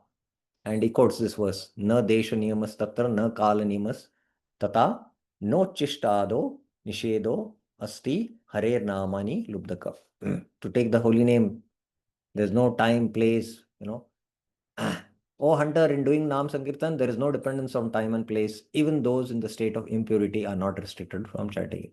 And he quotes this verse, Na Desha Niyamas Tatra Na Kala Niyamas Tata No Chishtado Nishedo Asti Harer Namani Lubdaka. To take the holy name, there's no time, place, Oh hunter, in doing Nam Sankirtan, there is no dependence on time and place. Even those in the state of impurity are not restricted from chanting.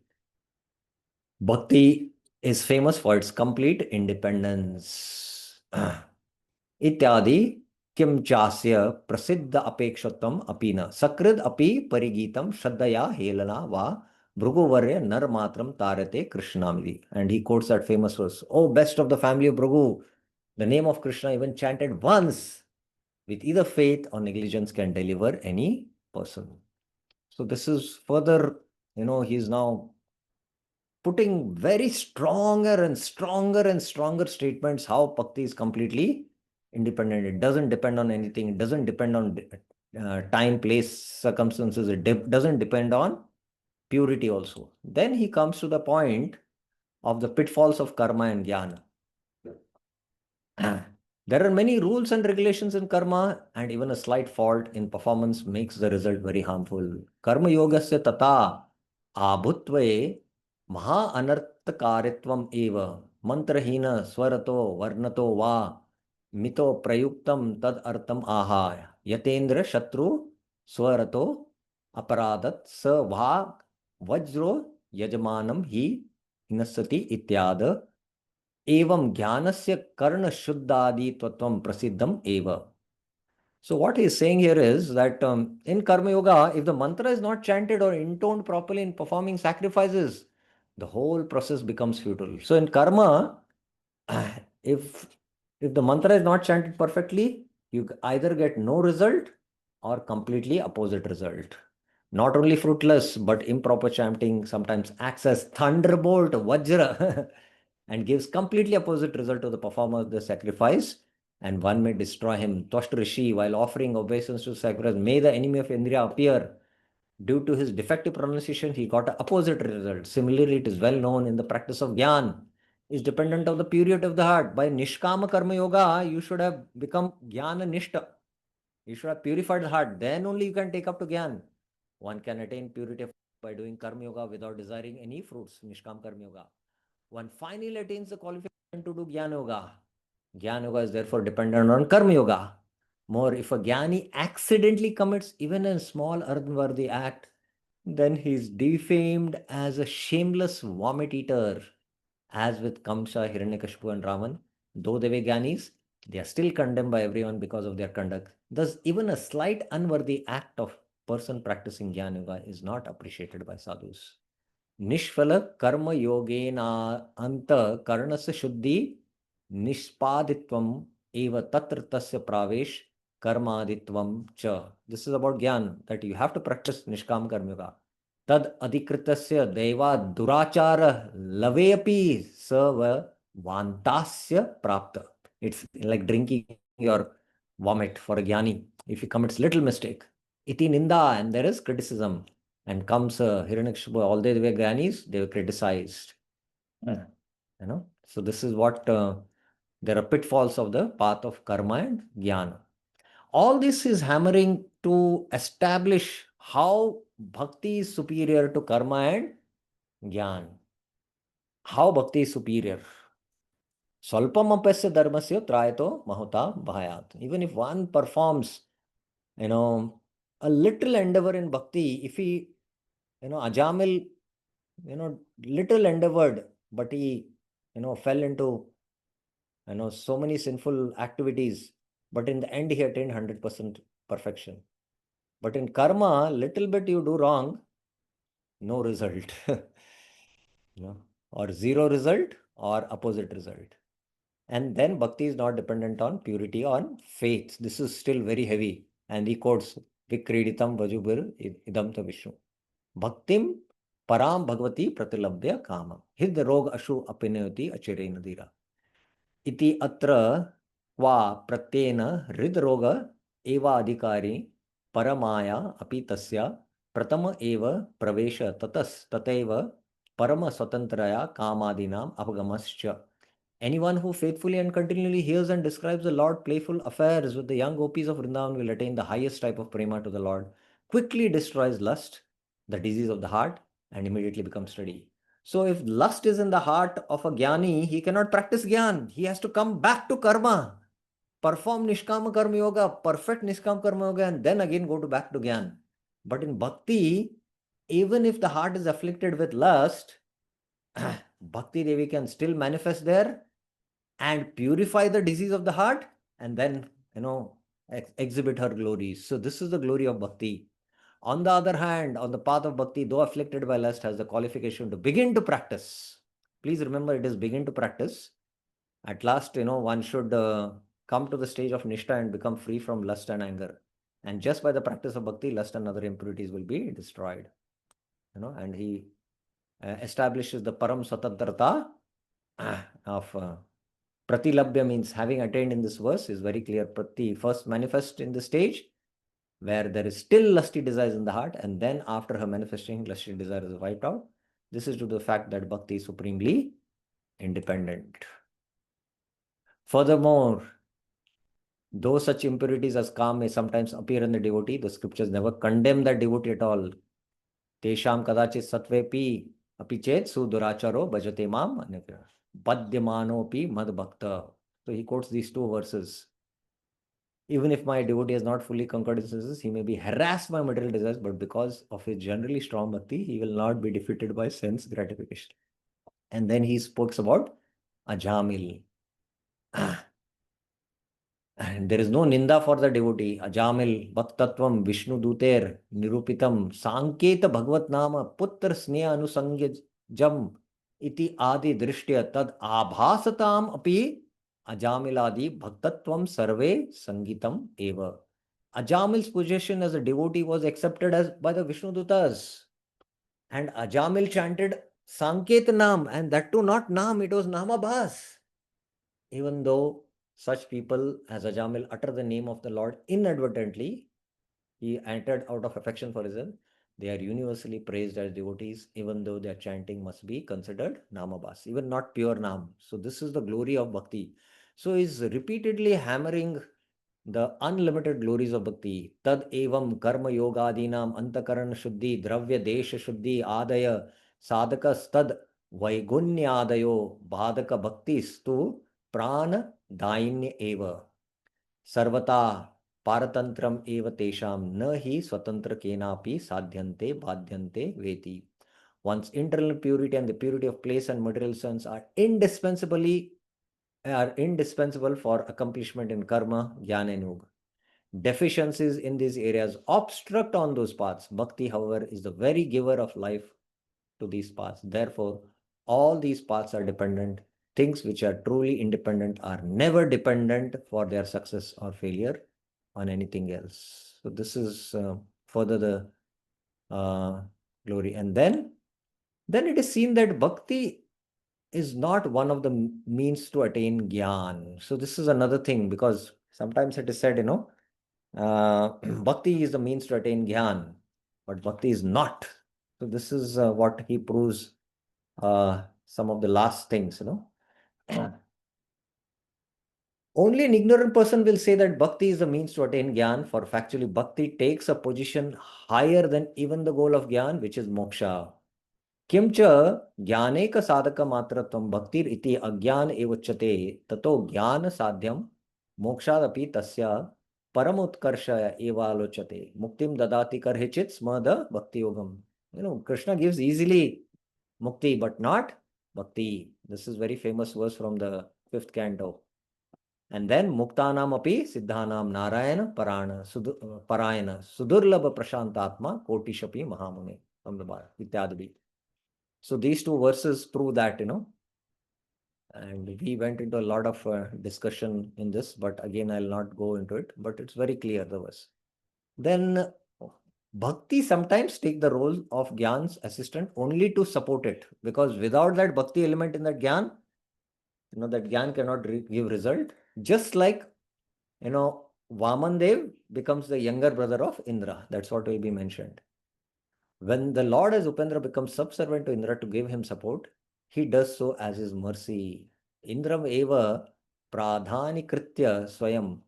Bhakti is famous for its complete independence. Ityadi kim chasya prasiddha apekshottam apina sakrid api parigitam shraddaya helana va Bhruguvarya nar matram tarate krishnamidi. And he quotes that famous verse, Oh, best of the family of Bhrugu, the name of Krishna even chanted once with either faith or negligence can deliver any person. So this is further, he's now putting very stronger and stronger and stronger statements how Bhakti is completely independent. It doesn't depend on anything. It doesn't depend on time, place, circumstances. It doesn't depend on purity also. Then he comes to the point of the pitfalls of karma and jnana. There are many rules and regulations in karma, and even a slight fault in performance makes the result very harmful. Karma yogasya tata abhutve maha anartakaritvam eva mantrahina swarato varnato va mito prayuktam tad artam aha yatendra shatru swarato aparadat sa va vajro yajmanam hi hinasati ityada एवं ज्ञानस्य कर्ण शुद्धादि तत्वं प्रसिद्धम एव. So what he's saying here is that in Karma Yoga, if the mantra is not chanted or intoned properly in performing sacrifices, the whole process becomes futile. So in Karma, if the mantra is not chanted perfectly, you either get no result or completely opposite result. Not only fruitless, but improper chanting sometimes acts as thunderbolt, vajra, and gives completely opposite result to the performer of the sacrifice, and one may destroy him. Twasht Rishi, while offering obeisance to sacrifice, may the enemy of Indriya appear. Due to his defective pronunciation, he got an opposite result. Similarly, it is well known in the practice of Gyan is dependent on the purity of the heart. By Nishkama Karma Yoga, you should have become Jnana Nishta. You should have purified the heart. Then only you can take up to Gyan. One can attain purity by doing Karma Yoga without desiring any fruits, Nishkam Karma Yoga. One finally attains the qualification to do Jnana Yoga. Jnana Yoga is therefore dependent on Karma Yoga. More, if a Jnani accidentally commits even a small unworthy act, then he is defamed as a shameless vomit eater. As with Kamsa, Hiranyakashipu, and Raman, though they were Jnanis, they are still condemned by everyone because of their conduct. Thus, even a slight unworthy act of person practicing Jnana Yoga is not appreciated by sadhus. Nishfala karma yogena anta karnasya shuddhi nishpaditvam eva tatra tasya pravesh karmaditvam cha. This is about Gyan, that you have to practice Nishkam Karma Yoga. Tad adhikritasya deva durachara laveapi sava vantasya prapta. It's like drinking your vomit for a Gyani. If he commits little mistake, iti ninda, and there is criticism. And comes Hiranyakashipu, all they were Gyanis, they were criticized. So this is what there are pitfalls of the path of karma and jnana. All this is hammering to establish how bhakti is superior to karma and jnana. How bhakti is superior. Swalpam apasya dharmasya trayato mahota bhayat. Even if one performs, a little endeavor in bhakti, if he, Ajamil, little endeavored, but he, fell into, so many sinful activities, but in the end he attained 100% perfection. But in karma, little bit you do wrong, no result. Or zero result or opposite result. And then bhakti is not dependent on purity, on faith. This is still very heavy. And he quotes Vikreditam Vajubir Idam Ta Vishnu. Bhaktim Param Bhagavati Pratilabhya Kama. Hid Rog Ashu Apinayati Achire Nadira. Iti Atra Kwa Pratyena Hridroga Eva Adhikari Paramaya Api Tasya Pratama Eva Pravesha Tatas Tateva Parama Swatantraya Kamadinam Apagamascha. Anyone who faithfully and continually hears and describes the Lord playful affairs with the young gopis of Vrindavan will attain the highest type of prema to the Lord, quickly destroys lust, the disease of the heart, and immediately becomes steady. So if lust is in the heart of a Jnani, he cannot practice Jnana. He has to come back to karma, perform Nishkama Karma Yoga, perfect Nishkama Karma Yoga, and then again go back to Jnana. But in Bhakti, even if the heart is afflicted with lust, Bhakti Devi can still manifest there and purify the disease of the heart, and then, exhibit her glories. So this is the glory of Bhakti. On the other hand, on the path of Bhakti, though afflicted by lust, has the qualification to begin to practice. Please remember, it is begin to practice. At last, one should come to the stage of Nishta and become free from lust and anger. And just by the practice of Bhakti, lust and other impurities will be destroyed. And he establishes the Param Swatantrata of Pratilabhya, means having attained in this verse is very clear. Prati first manifest in the stage where there is still lusty desires in the heart, and then after her manifesting, lusty desire is wiped out. This is due to the fact that bhakti is supremely independent. Furthermore, though such impurities as calm may sometimes appear in the devotee, the scriptures never condemn that devotee at all. Tesham kadachit satvepi apichet suduracharo bhajate mam badyamanopi mad bhakta. So he quotes these two verses. Even if my devotee has not fully conquered his senses, he may be harassed by material desires, but because of his generally strong bhakti, he will not be defeated by sense gratification. And then he speaks about Ajamil. And there is no ninda for the devotee. Ajamil bhaktatvam Vishnu duter nirupitam sanketa bhagavat nama putra sneha anusangya jam iti adi drishtya tad abhasatam api ajamiladi bhaktatvam sarve sangitam eva. Ajamil's position as a devotee was accepted as by the Vishnu dutas. And Ajamil chanted Sanket Nam, and that too not Nam, it was Namabhas. Even though such people as Ajamil utter the name of the Lord inadvertently, he entered out of affection for his. They are universally praised as devotees, even though their chanting must be considered Namabhas, even not pure Nam. So, this is the glory of Bhakti. So, he's repeatedly hammering the unlimited glories of bhakti. Tad evam karma yogadinam antakaran shuddhi dravya desha shuddhi adaya sadhakas tad vaigunyadayo bhadaka bhaktistu prana dainya eva sarvata paratantram eva tesham na hi swatantra kenapi sadhyante badhyante veti. One's internal purity and the purity of place and material sense are indispensable for accomplishment in karma, jnana and yoga. Deficiencies in these areas obstruct on those paths. Bhakti, however, is the very giver of life to these paths. Therefore, all these paths are dependent. Things which are truly independent are never dependent for their success or failure on anything else. So this is further the glory. And then it is seen that bhakti is not one of the means to attain gyan. So this is another thing, because sometimes it is said, bhakti is the means to attain gyan, but bhakti is not. So this is what he proves, some of the last things. Only an ignorant person will say that bhakti is the means to attain gyan, for factually bhakti takes a position higher than even the goal of gyan, which is moksha. किंच ज्ञानेक साधक मात्रत्वं भक्तिर इति अज्ञान एवोच्यते ततो ज्ञान साध्यम मोक्षादपि तस्य परम उत्कर्ष एवालोच्यते मुक्तिम ददाति करहिचित स्म द भक्ति योगम. Krishna gives easily mukti but not bhakti. This is very famous verse from the 5th canto. And then muktanam api siddhanam narayana parayana sudurlabha prashantatma kotishapi mahamune from the Vidyadhari. So these two verses prove that, and we went into a lot of discussion in this, but again, I'll not go into it, but it's very clear, the verse. Then bhakti sometimes take the role of Gyan's assistant only to support it, because without that bhakti element in that Gyan, that Gyan cannot give result. Just like, Vaman Dev becomes the younger brother of Indra. That's what will be mentioned. When the Lord as Upendra becomes subservient to Indra to give him support, he does so as his mercy. Indram eva pradhanikritya swayam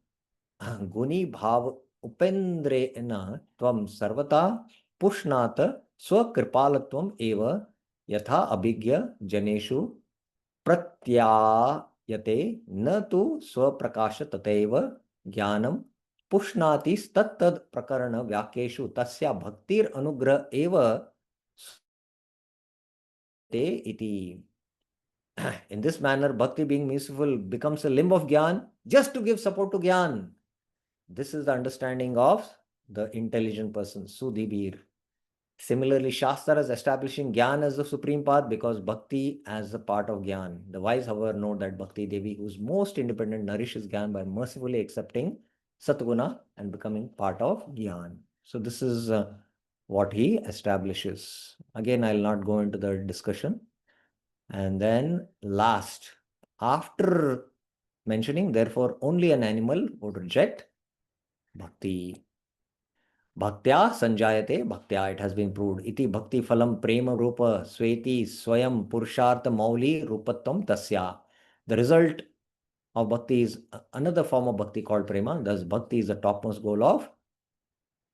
guni bhav upendrena tvam sarvata pushnata swakripalatvam eva yatha abhigya janeshu pratyayate na tu swaprakasha tateva jnanam पुष्णाति तत्तद प्रकरण व्याख्येषु तस्या भक्तिर अनुग्रह एव ते इति. In this manner, bhakti being merciful becomes a limb of gyan just to give support to gyan. This is the understanding of the intelligent person, Sudhibir. Similarly, Shastra is establishing Gyan as the supreme path because Bhakti as a part of Gyan. The wise, however, know that Bhakti Devi, who is most independent, nourishes Gyan by mercifully accepting Satguna and becoming part of Gyan. So this is what he establishes. Again, I'll not go into the discussion. And then last, after mentioning, therefore, only an animal would reject Bhakti. Bhaktya sanjayate bhaktya, it has been proved. Iti bhakti phalam prema rupa sweti swayam purushartha mauli rupattam tasya. The result of bhakti is another form of bhakti called prema. Thus, bhakti is the topmost goal of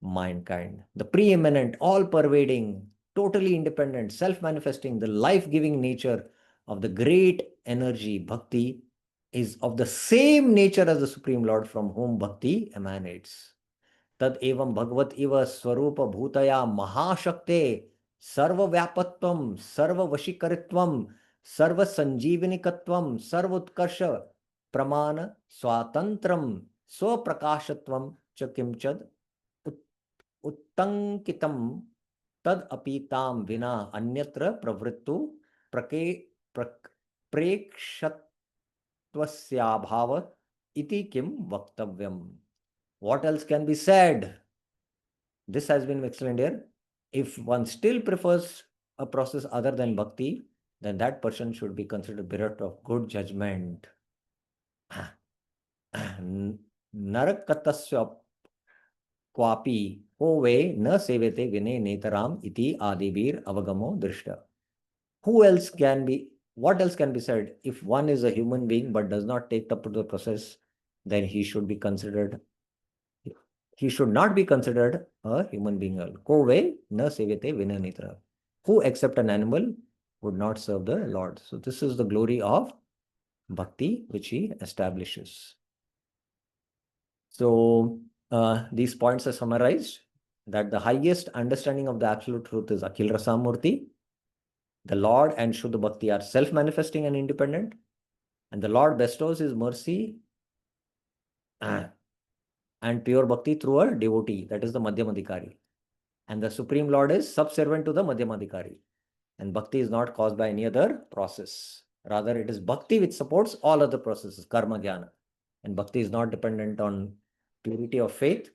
mankind. The preeminent, all-pervading, totally independent, self-manifesting, the life-giving nature of the great energy, bhakti, is of the same nature as the Supreme Lord from whom bhakti emanates. तद एवं भगवत इव स्वरूप भूतया महाशक्ते सर्वव्यापत्वम सर्ववशीकरित्वम सर्वसंजीवनिकत्वम सर्वोत्कर्ष प्रमाण स्वातंत्रम स्वप्रकाशत्वं च किंचद उत्तंकितं तद अपीतां विना अन्यत्र प्रवृत्तु प्रके प्रेक्षत्वस्याभाव इति किम वक्तव्यम. What else can be said? This has been explained here. If one still prefers a process other than bhakti, then that person should be considered bereft of good judgment. Narakatasya क्वापि को वे न सेवेते विनय नेतराम इति आदिवीर avagamo drishta. Who else can be, what else can be said? If one is a human being but does not take up to the process, then he should not be considered a human being. Ko ve na sevete vinay nitra. Who except an animal would not serve the Lord. So this is the glory of bhakti which he establishes. So these points are summarized, that the highest understanding of the absolute truth is Akhil Rasamurti. The Lord and Shuddha Bhakti are self-manifesting and independent. And the Lord bestows his mercy and pure bhakti through a devotee, that is the Madhyamadikari. And the Supreme Lord is subservient to the Madhyamadikari. And bhakti is not caused by any other process. Rather, it is bhakti which supports all other processes, karma, jnana. And bhakti is not dependent on purity of faith.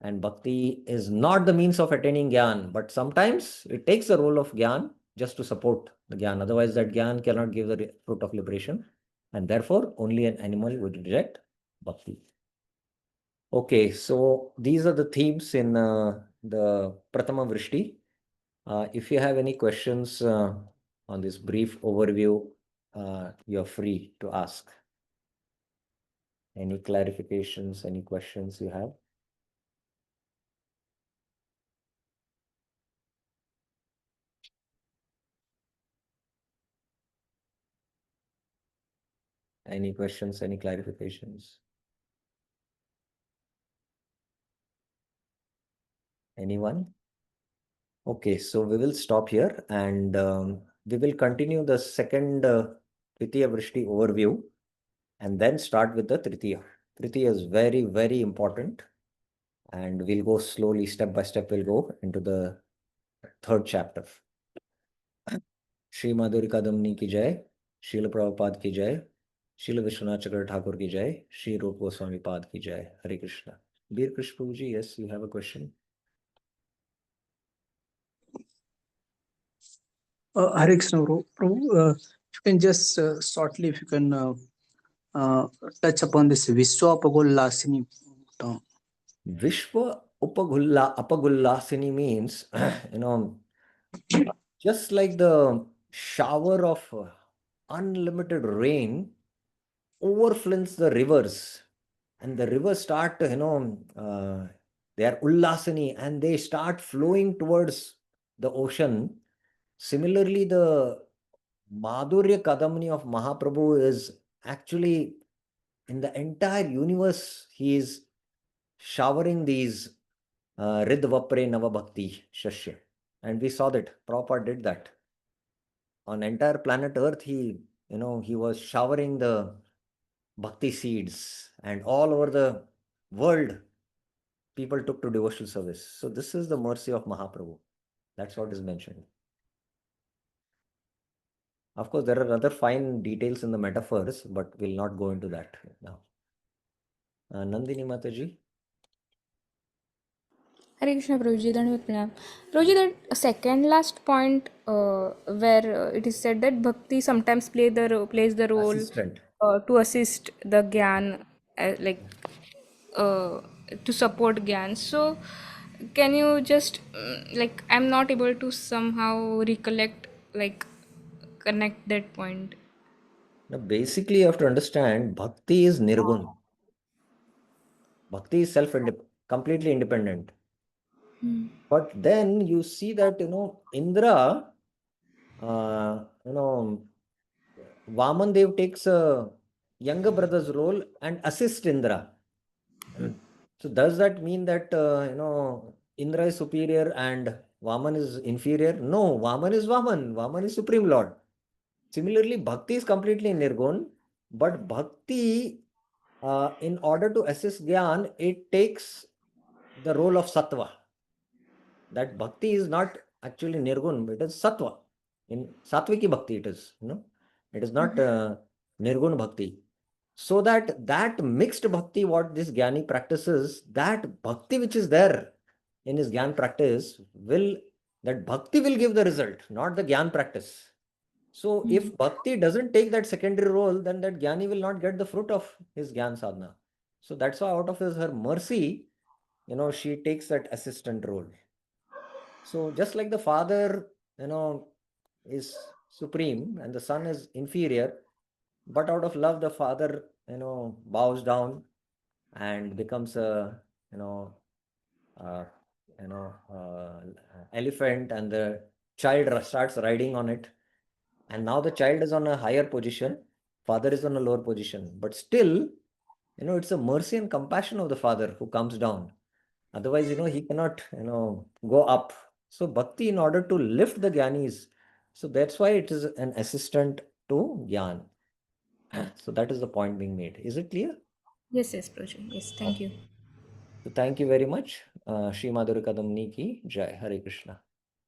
And bhakti is not the means of attaining gyan, but sometimes it takes the role of gyan just to support the gyan. Otherwise, that gyan cannot give the fruit of liberation. And therefore, only an animal would reject bhakti. Okay, so these are the themes in the Pratama Vrishti. If you have any questions on this brief overview, you're free to ask. Any clarifications, any questions you have? Any questions, any clarifications? Anyone? Okay, so we will stop here and we will continue the second Tritiya Vrishti overview and then start with the Tritiya. Tritiya is very, very important and we'll go slowly, step by step, we'll go into the third chapter. Shri माधुरी कादम्बनी की जय, शील प्रभुपाद की जय, शील विश्वनाथ चक्र ठाकुर की जय, श्री रूप गोस्वामी पाद की जय. Hare Krishna. Dear Krishna Prabhuji, yes, you have a question? Hare Krishna, Prabhu, you can just shortly, if you can touch upon this Vishwapagollasini term. Vishwa Apagullasini means, just like the shower of unlimited rain overflows the rivers, and the rivers start, they are Ullasini and they start flowing towards the ocean. Similarly, the Madhurya Kadambini of Mahaprabhu is actually in the entire universe, he is showering these Ridvapre Navabhakti Shashya. And we saw that Prabhupada did that. On entire planet Earth, he was showering the bhakti seeds, and all over the world, people took to devotional service. So this is the mercy of Mahaprabhu. That's what is mentioned. Of course, there are other fine details in the metaphors, but we'll not go into that now. Nandini Mataji. Hare Krishna, Prabhuji, Dhanavad Pranam. Prabhuji, that second last point where it is said that bhakti sometimes plays the role Assistant. to assist the gyan, uh, to support gyan. So, can you just I'm not able to somehow recollect, connect that point. Now, basically, you have to understand bhakti is nirgun. Bhakti is completely independent. But then you see that, Indra, Vaman Dev takes a younger brother's role and assists Indra. So does that mean that, Indra is superior and Vaman is inferior? No, Vaman is Vaman. Vaman is Supreme Lord. Similarly, Bhakti is completely nirgun, but Bhakti in order to assist Gyan, it takes the role of Sattva. That bhakti is not actually Nirgun, it is Sattva. In Satviki bhakti, it is, it is not Nirgun bhakti. So that mixed bhakti, what this Gyani practices, that bhakti which is there in his Gyan practice, that bhakti will give the result, not the Gyan practice. So if bhakti doesn't take that secondary role, then that Gyani will not get the fruit of his Gyan sadhana. So that's why out of her mercy, she takes that assistant role. So just like the father, is supreme and the son is inferior, but out of love, the father, bows down and becomes a, uh, elephant, and the child starts riding on it. And now the child is on a higher position, father is on a lower position, but still, it's a mercy and compassion of the father who comes down. Otherwise, he cannot, go up. So bhakti, in order to lift the Gyanis, so that's why it is an assistant to Gyan. So that is the point being made. Is it clear? Yes, yes, Prabhuji. Yes, thank Okay. you. So thank you very much. Shri Madhurya Kadambini ki Jai. Hare Krishna.